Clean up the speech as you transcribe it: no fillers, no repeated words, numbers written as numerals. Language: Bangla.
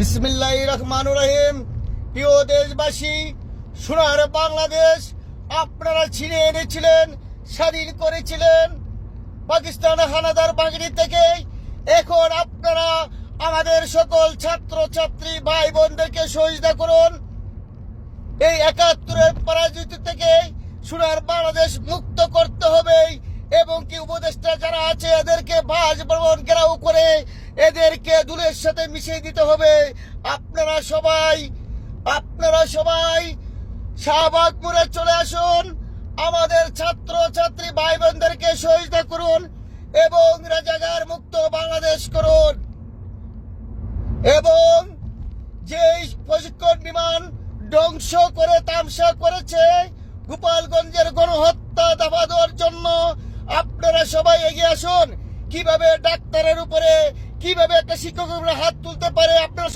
বিসমিল্লাহির রহমানির রহিম। প্রিয় দেশবাসী, সোনার বাংলাদেশ আপনারা ছিনে এনেছিলেন, স্বাধীন করেছিলেন পাকিস্তান হানাদার বাহিনী থেকে। এখন আপনারা আমাদের সকল ছাত্র ছাত্রী ভাই বোনদেরকে সহযোগিতা করুন। এই ৭১-এর পরাজিত থেকে সোনার বাংলাদেশ মুক্ত করতে হবে এবং কি উপদেষ্টা যারা আছে এদেরকে বাসভবন ঘেরাও করে এদেরকে দুলের সাথে মিশিয়ে দিতে হবে। আপনারা সবাই শাহবাগ মোড়ে চলে আসুন, আমাদের ছাত্র ছাত্রী ভাই বোনদেরকে সহযোগিতা করুন এবং রাজাকার মুক্ত বাংলাদেশ করুন। এবং যে প্রশিক্ষণ বিমান ধ্বংস করে তামসা করেছে গোপালগঞ্জের গণহত্যা দফা দেওয়ার জন্য আপনারা সবাই এগিয়ে আসুন। কিভাবে ডাক্তারের উপরে, কিভাবে একটা শিক্ষকের উপরে হাত তুলতে পারে আপনারা